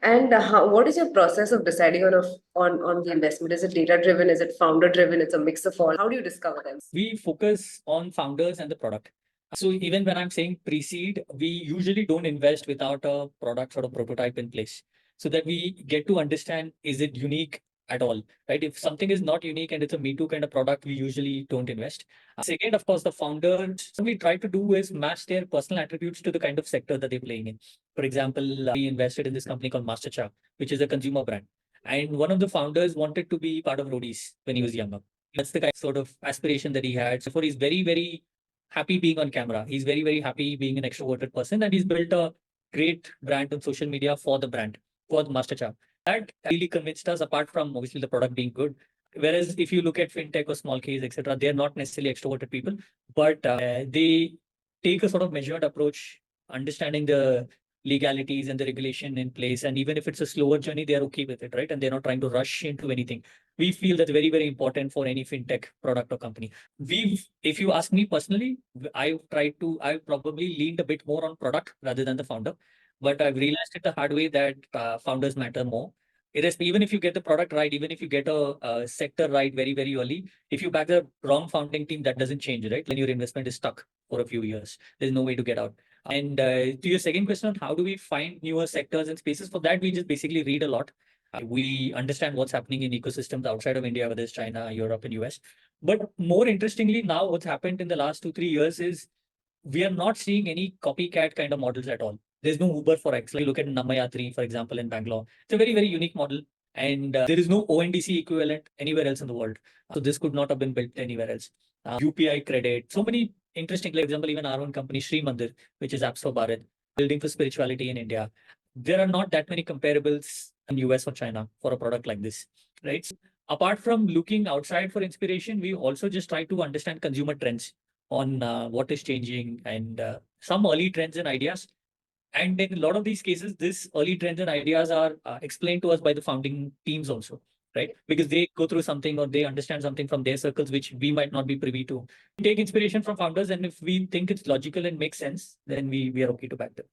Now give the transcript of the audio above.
And what is your process of deciding on the investment? Is it data driven? Is it founder driven? It's a mix of all. How do you discover them? We focus on founders and the product. So even when I'm saying pre-seed, we usually don't invest without a product sort of prototype in place so that we get to understand, is it unique at all, right? If something is not unique and it's a Me Too kind of product, we usually don't invest. Second, of course, the founders, what we try to do is match their personal attributes to the kind of sector that they're playing in. For example, we invested in this company called Masterchef, which is a consumer brand. And one of the founders wanted to be part of roadies when he was younger. That's the kind of sort of aspiration that he had. Therefore, he's very, very happy being on camera. He's very, very happy being an extroverted person, and he's built a great brand on social media for the brand, for the MasterChef. That really convinced us, apart from obviously the product being good. Whereas if you look at fintech or small case, etc., they're not necessarily extroverted people, but they take a sort of measured approach, understanding the legalities and the regulation in place. And even if it's a slower journey, they're okay with it, right? And they're not trying to rush into anything. We feel that's very, very important for any fintech product or company. If you ask me personally, I've probably leaned a bit more on product rather than the founder, but I've realized it the hard way that founders matter more. Even if you get the product right, even if you get a sector right very, very early, if you back the wrong founding team, that doesn't change, right? Then your investment is stuck for a few years. There's no way to get out. And to your second question on how do we find newer sectors and spaces, for that, we just basically read a lot. We understand what's happening in ecosystems outside of India, whether it's China, Europe, and US. But more interestingly, now what's happened in the last 2, 3 years is we are not seeing any copycat kind of models at all. There's no Uber for X. Like look at Namayatri, for example, in Bangalore. It's a very, very unique model. And there is no ONDC equivalent anywhere else in the world. So this could not have been built anywhere else. UPI credit, so many interesting, like example, even our own company, Sri Mandir, which is apps for Bharat, building for spirituality in India. There are not that many comparables in US or China for a product like this, right? So apart from looking outside for inspiration, we also just try to understand consumer trends on what is changing and some early trends and ideas. And in a lot of these cases, this early trends and ideas are explained to us by the founding teams also, right? Because they go through something or they understand something from their circles, which we might not be privy to. We take inspiration from founders, and if we think it's logical and makes sense, then we are okay to back them.